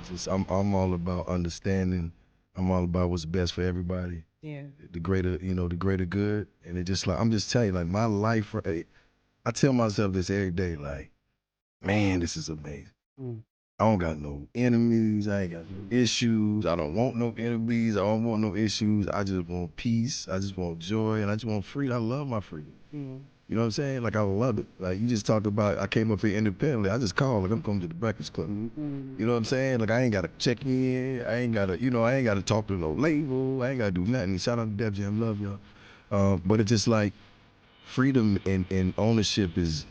peace. I'm all about understanding. I'm all about what's best for everybody. Yeah. The greater, the greater good. And it just like, I'm just telling you, like my life, I tell myself this every day, like, man, this is amazing. I don't got no enemies. I ain't got no issues. I don't want no enemies. I don't want no issues. I just want peace. I just want joy. And I just want freedom. I love my freedom. You know what I'm saying? Like, I love it. Like, you just talked about, I came up here independently. I just called, like, I'm coming to the Breakfast Club. You know what I'm saying? Like, I ain't got to check in. I ain't got to, I ain't got to talk to no label. I ain't got to do nothing. Shout out to Def Jam. Love y'all. But it's just like, freedom and ownership is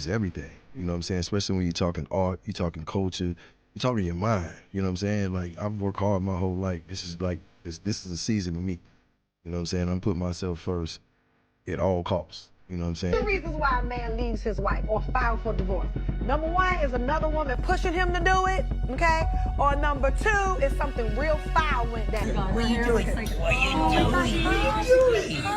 everything. You know what I'm saying? Especially when you're talking art, you're talking culture, you're talking your mind. You know what I'm saying? Like, I've worked hard my whole life. This is a season for me. You know what I'm saying? I'm putting myself first at all costs. You know what I'm saying? Two reasons why a man leaves his wife or files for divorce. Number one is another woman pushing him to do it, okay? Or number two is something real foul went down. What are you doing?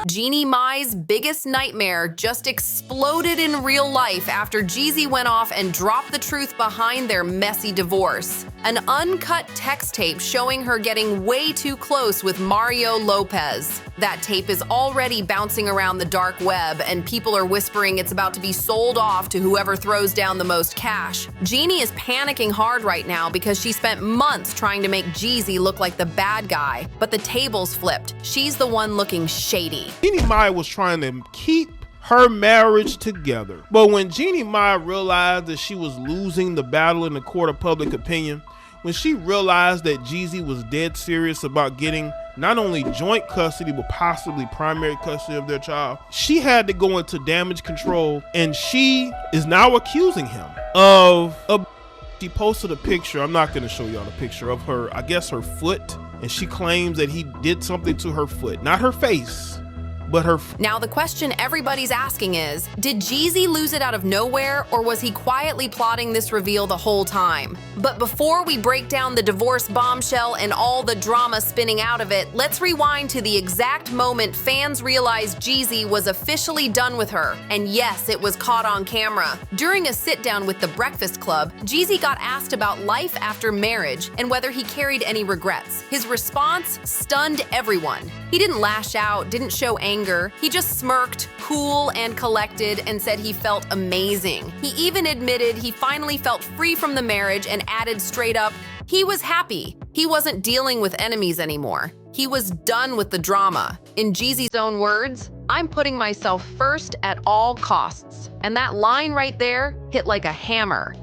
Jeannie Mai's biggest nightmare just exploded in real life after Jeezy went off and dropped the truth behind their messy divorce. An uncut text tape showing her getting way too close with Mario Lopez. That tape is already bouncing around the dark web, and people are whispering it's about to be sold off to whoever throws down the most cash. Jeannie is panicking hard right now because she spent months trying to make Jeezy look like the bad guy, but the tables flipped. She's the one looking shady. Jeannie Mai was trying to keep her marriage together. But when Jeannie Mai realized that she was losing the battle in the court of public opinion, when she realized that Jeezy was dead serious about getting not only joint custody, but possibly primary custody of their child, she had to go into damage control, and she is now accusing him of she posted a picture. I'm not going to show y'all the picture of her, I guess her foot, and she claims that he did something to her foot, not her face, but her. Now the question everybody's asking is, did Jeezy lose it out of nowhere, or was he quietly plotting this reveal the whole time? But before we break down the divorce bombshell and all the drama spinning out of it, let's rewind to the exact moment fans realized Jeezy was officially done with her. And yes, it was caught on camera. During a sit-down with the Breakfast Club, Jeezy got asked about life after marriage and whether he carried any regrets. His response stunned everyone. He didn't lash out, didn't show anger. He just smirked, cool and collected, and said he felt amazing. He even admitted he finally felt free from the marriage and added straight up, he was happy. He wasn't dealing with enemies anymore. He was done with the drama. In Jeezy's own words, I'm putting myself first at all costs. And that line right there hit like a hammer.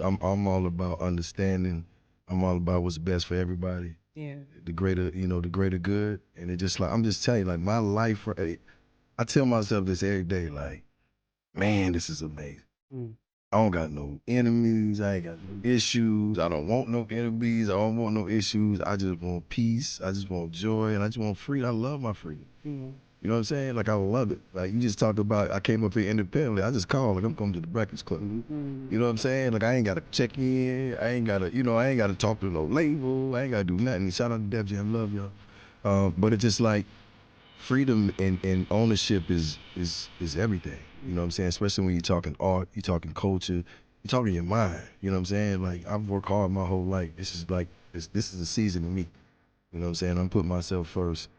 I'm all about understanding. I'm all about what's best for everybody. Yeah. The greater, the greater good. And it just like, I'm just telling you, like my life, I tell myself this every day, like, man, this is amazing. I don't got no enemies. I ain't got no issues. I don't want no enemies. I don't want no issues. I just want peace. I just want joy. And I just want freedom. I love my freedom. You know what I'm saying? Like, I love it. Like, you just talked about, I came up here independently. I just called, like, I'm coming to the Breakfast Club. You know what I'm saying? Like, I ain't got to check in. I ain't got to, I ain't got to talk to no label. I ain't got to do nothing. Shout out to Def Jam. Love y'all. But it's just like, freedom and ownership is everything. You know what I'm saying? Especially when you're talking art, you're talking culture, you're talking your mind. You know what I'm saying? Like, I've worked hard my whole life. This is a season for me. You know what I'm saying? I'm putting myself first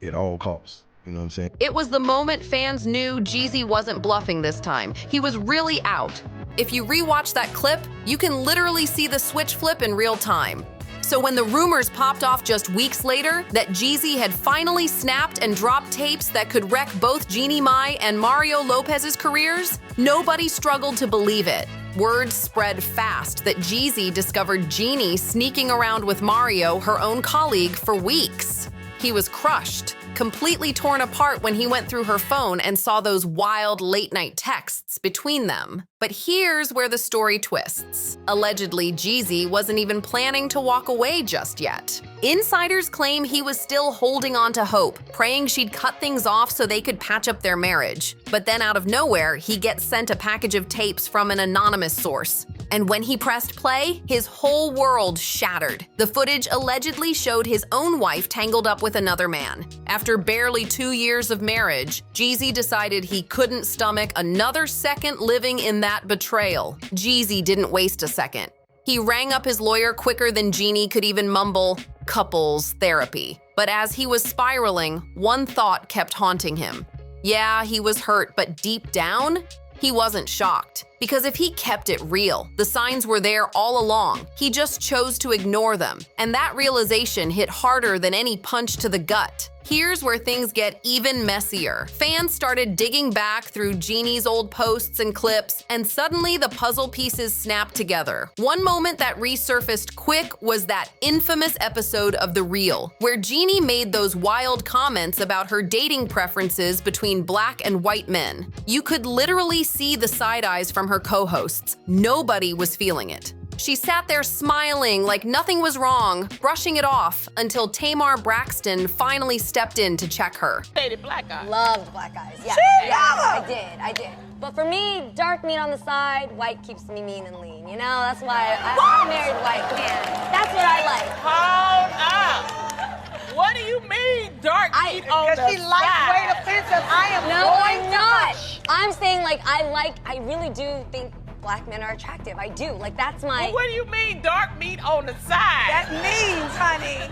at all costs. You know what I'm saying? It was the moment fans knew Jeezy wasn't bluffing this time. He was really out. If you rewatch that clip, you can literally see the switch flip in real time. So when the rumors popped off just weeks later that Jeezy had finally snapped and dropped tapes that could wreck both Jeannie Mai and Mario Lopez's careers, nobody struggled to believe it. Word spread fast that Jeezy discovered Jeannie sneaking around with Mario, her own colleague, for weeks. He was crushed, completely torn apart when he went through her phone and saw those wild late-night texts between them. But here's where the story twists. Allegedly, Jeezy wasn't even planning to walk away just yet. Insiders claim he was still holding on to hope, praying she'd cut things off so they could patch up their marriage. But then out of nowhere, he gets sent a package of tapes from an anonymous source. And when he pressed play, his whole world shattered. The footage allegedly showed his own wife tangled up with another man. After barely 2 years of marriage, Jeezy decided he couldn't stomach another second living in that betrayal. Jeezy didn't waste a second. He rang up his lawyer quicker than Jeannie could even mumble, "couples therapy." But as he was spiraling, one thought kept haunting him. Yeah, he was hurt, but deep down, he wasn't shocked. Because if he kept it real, the signs were there all along. He just chose to ignore them. And that realization hit harder than any punch to the gut. Here's where things get even messier. Fans started digging back through Jeannie's old posts and clips, and suddenly the puzzle pieces snapped together. One moment that resurfaced quick was that infamous episode of The Real, where Jeannie made those wild comments about her dating preferences between black and white men. You could literally see the side eyes from her co-hosts. Nobody was feeling it. She sat there smiling like nothing was wrong, brushing it off until Tamar Braxton finally stepped in to check her. Dated black guys. Loved black guys. Yeah. I did. But for me, dark meat on the side, white keeps me mean and lean. You know, that's why I married white man. That's what I like. Hold up. What do you mean, dark meat on the Because she lightweight side? offensive. I am No, going I'm to not. push. I'm saying I really do think black men are attractive. I do. Like that's my. What do you mean, dark meat on the side? That means, honey.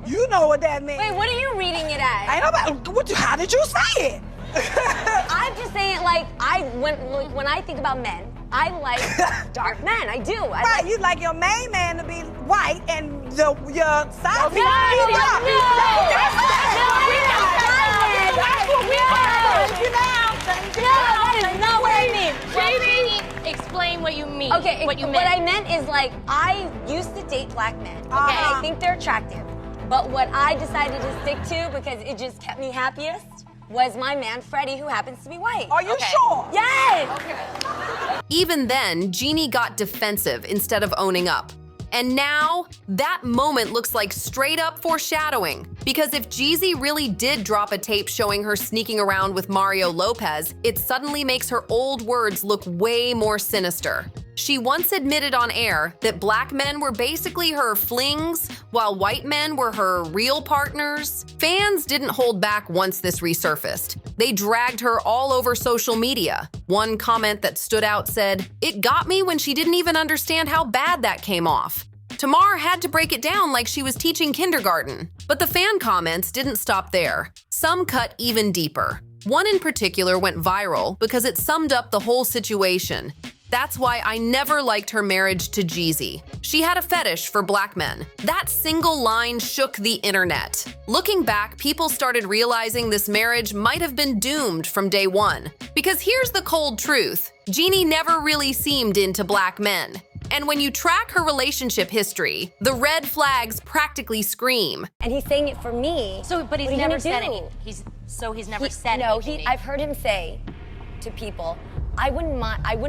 You You know what that means. Wait, what are you reading it as? Ain't nobody. How did you say it? I'm just saying, like, when I think about men, I like dark men. I do. Right, you like your main man to be white and your side piece No, to be dark. that is not what I mean. Jeannie, explain what you mean. Okay, what you what meant. I meant is like I used to date black men. Okay, Uh-huh. I think they're attractive. But what I decided to stick to because it just kept me happiest was my man Freddie, who happens to be white. Are you sure? Yes. Even then, Jeannie got defensive instead of owning up. And now, that moment looks like straight up foreshadowing. Because if Jeezy really did drop a tape showing her sneaking around with Mario Lopez, it suddenly makes her old words look way more sinister. She once admitted on air that black men were basically her flings, while white men were her real partners. Fans didn't hold back once this resurfaced. They dragged her all over social media. One comment that stood out said, "It got me when she didn't even understand how bad that came off." Tamar had to break it down like she was teaching kindergarten. But the fan comments didn't stop there. Some cut even deeper. One in particular went viral because it summed up the whole situation. That's why I never liked her marriage to Jeezy. She had a fetish for black men. That single line shook the internet. Looking back, people started realizing this marriage might have been doomed from day one. Because here's the cold truth. Jeannie never really seemed into black men. And when you track her relationship history, the red flags practically scream. And he's saying it for me. So, but he's What are you never gonna said do? anything. He's never said No, anything. I've heard him say to people, I wouldn't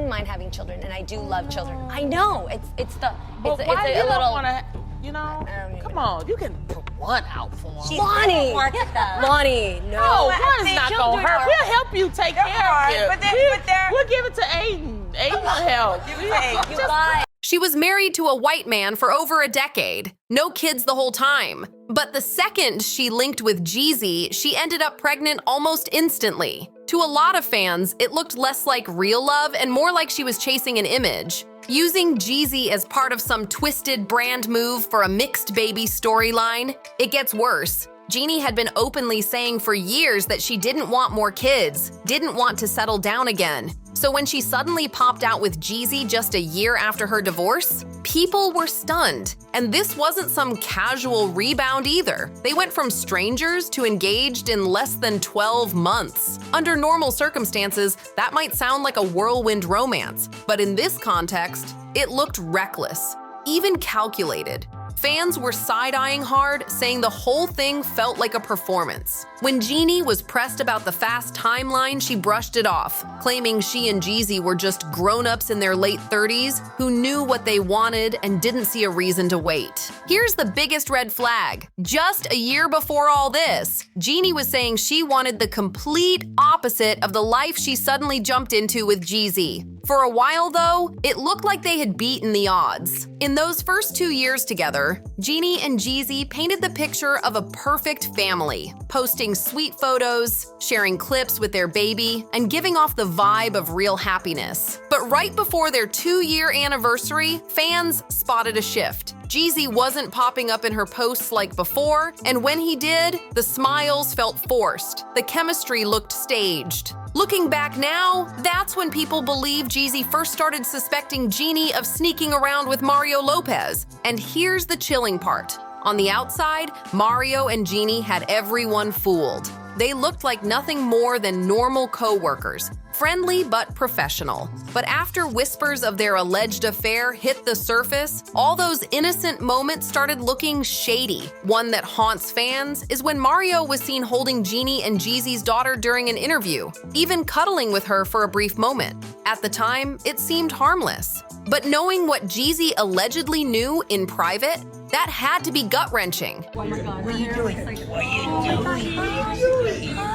mind having children, and I do love children. I know it's But a why you little. don't want to, you know? I don't even Come on, you can put one out for him. Lonnie, Lonnie, No, no. one's not gonna hurt. We'll help you take care of hard, it. but they're- We'll give it to Aiden. Aiden will help. You guys. She was married to a white man for over a decade. No kids the whole time. But the second she linked with Jeezy, she ended up pregnant almost instantly. To a lot of fans, it looked less like real love and more like she was chasing an image. Using Jeezy as part of some twisted brand move for a mixed baby storyline, it gets worse. Jeannie had been openly saying for years that she didn't want more kids, didn't want to settle down again. So when she suddenly popped out with Jeezy just a year after her divorce, people were stunned. And this wasn't some casual rebound either. They went from strangers to engaged in less than 12 months. Under normal circumstances, that might sound like a whirlwind romance, but in this context, it looked reckless, even calculated. Fans were side-eyeing hard, saying the whole thing felt like a performance. When Jeannie was pressed about the fast timeline, she brushed it off, claiming she and Jeezy were just grown-ups in their late 30s who knew what they wanted and didn't see a reason to wait. Here's the biggest red flag. Just a year before all this, Jeannie was saying she wanted the complete opposite of the life she suddenly jumped into with Jeezy. For a while, though, it looked like they had beaten the odds. In those first 2 years together, Jeannie and Jeezy painted the picture of a perfect family, posting sweet photos, sharing clips with their baby, and giving off the vibe of real happiness. But right before their 2-year anniversary, fans spotted a shift. Jeezy wasn't popping up in her posts like before, and when he did, the smiles felt forced. The chemistry looked staged. Looking back now, that's when people believe Jeezy first started suspecting Jeannie of sneaking around with Mario Lopez. And here's the chilling part. On the outside, Mario and Jeannie had everyone fooled. They looked like nothing more than normal co-workers, friendly but professional. But after whispers of their alleged affair hit the surface, all those innocent moments started looking shady. One that haunts fans is when Mario was seen holding Jeannie and Jeezy's daughter during an interview, even cuddling with her for a brief moment. At the time, it seemed harmless. But knowing what Jeezy allegedly knew in private, that had to be gut-wrenching. Oh my God. What are you doing?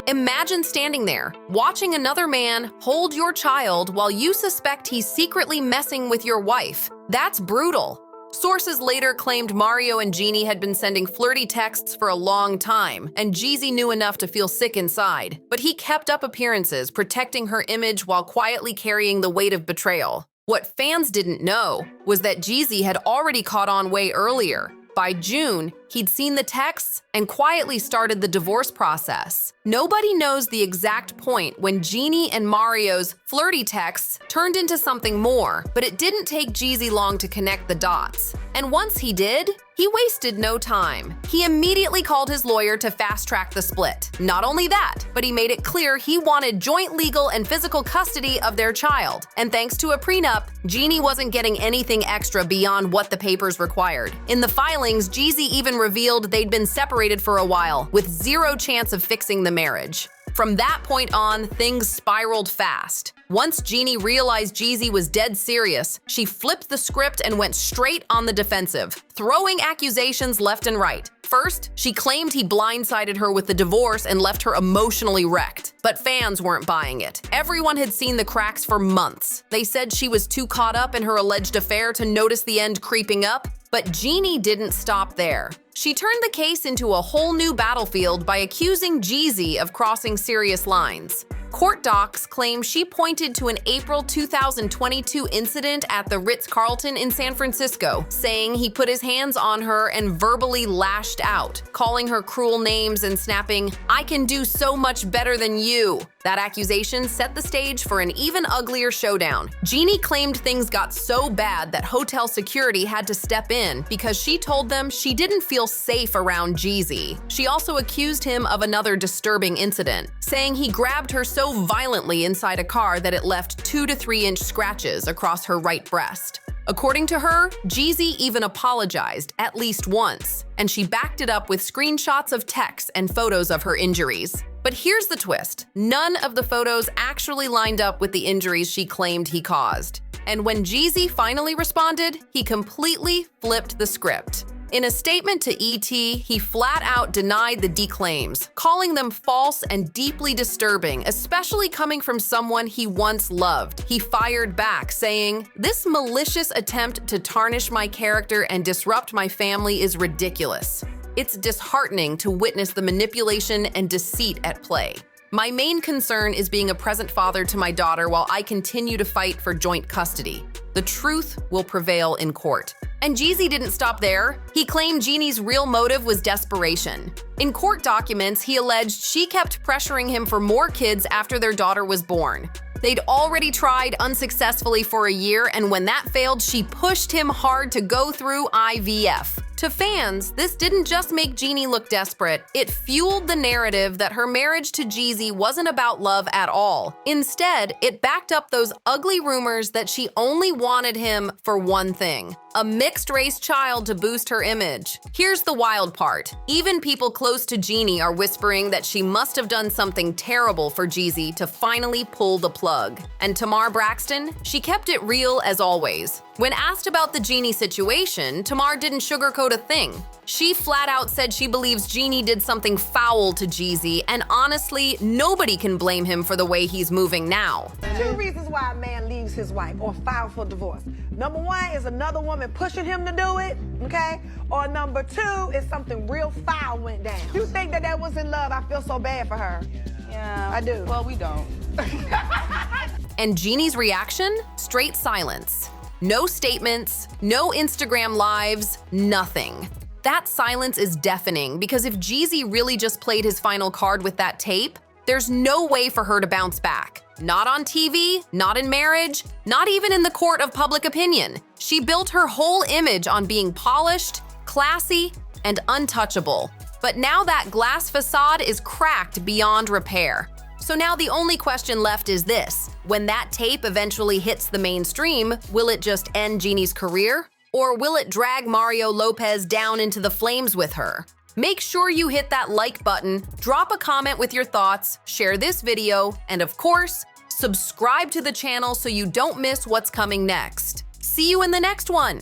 Imagine standing there, watching another man hold your child while you suspect he's secretly messing with your wife. That's brutal. Sources later claimed Mario and Jeannie had been sending flirty texts for a long time, and Jeezy knew enough to feel sick inside. But he kept up appearances, protecting her image while quietly carrying the weight of betrayal. What fans didn't know was that Jeezy had already caught on way earlier. By June, he'd seen the texts and quietly started the divorce process. Nobody knows the exact point when Jeannie and Mario's flirty texts turned into something more, but it didn't take Jeezy long to connect the dots. And once he did, he wasted no time. He immediately called his lawyer to fast-track the split. Not only that, but he made it clear he wanted joint legal and physical custody of their child. And thanks to a prenup, Jeannie wasn't getting anything extra beyond what the papers required. In the filings, Jeezy even revealed they'd been separated for a while, with zero chance of fixing the marriage. From that point on, things spiraled fast. Once Jeannie realized Jeezy was dead serious, she flipped the script and went straight on the defensive, throwing accusations left and right. First, she claimed he blindsided her with the divorce and left her emotionally wrecked. But fans weren't buying it. Everyone had seen the cracks for months. They said she was too caught up in her alleged affair to notice the end creeping up. But Jeannie didn't stop there. She turned the case into a whole new battlefield by accusing Jeezy of crossing serious lines. Court docs claim she pointed to an April 2022 incident at the Ritz-Carlton in San Francisco, saying he put his hands on her and verbally lashed out, calling her cruel names and snapping, "I can do so much better than you." That accusation set the stage for an even uglier showdown. Jeannie claimed things got so bad that hotel security had to step in because she told them she didn't feel safe around Jeezy. She also accused him of another disturbing incident, saying he grabbed her so violently inside a car that it left 2 to 3 inch scratches across her right breast. According to her, Jeezy even apologized at least once, and she backed it up with screenshots of texts and photos of her injuries. But here's the twist. None of the photos actually lined up with the injuries she claimed he caused. And when Jeezy finally responded, he completely flipped the script. In a statement to ET, he flat out denied the declaims, calling them false and deeply disturbing, especially coming from someone he once loved. He fired back, saying, "This malicious attempt to tarnish my character and disrupt my family is ridiculous. It's disheartening to witness the manipulation and deceit at play. My main concern is being a present father to my daughter while I continue to fight for joint custody. The truth will prevail in court." And Jeezy didn't stop there. He claimed Jeannie's real motive was desperation. In court documents, he alleged she kept pressuring him for more kids after their daughter was born. They'd already tried unsuccessfully for a year, and when that failed, she pushed him hard to go through IVF. To fans, this didn't just make Jeannie look desperate, it fueled the narrative that her marriage to Jeezy wasn't about love at all. Instead, it backed up those ugly rumors that she only wanted him for one thing: a mixed-race child to boost her image. Here's the wild part. Even people close to Jeannie are whispering that she must have done something terrible for Jeezy to finally pull the plug. And Tamar Braxton? She kept it real as always. When asked about the Jeannie situation, Tamar didn't sugarcoat a thing. She flat out said she believes Jeannie did something foul to Jeezy, and honestly, nobody can blame him for the way he's moving now. 2 reasons why a man leaves his wife or files for divorce. Number 1 is another woman pushing him to do it, okay? Or number 2 is something real foul went down. You think that was in love? I feel so bad for her. Yeah. I do. Well, we don't. And Jeannie's reaction? Straight silence. No statements, no Instagram lives, nothing. That silence is deafening because if Jeezy really just played his final card with that tape, there's no way for her to bounce back. Not on TV, not in marriage, not even in the court of public opinion. She built her whole image on being polished, classy, and untouchable. But now that glass facade is cracked beyond repair. So now the only question left is this: when that tape eventually hits the mainstream, will it just end Jeannie's career? Or will it drag Mario Lopez down into the flames with her? Make sure you hit that like button, drop a comment with your thoughts, share this video, and of course, subscribe to the channel so you don't miss what's coming next. See you in the next one!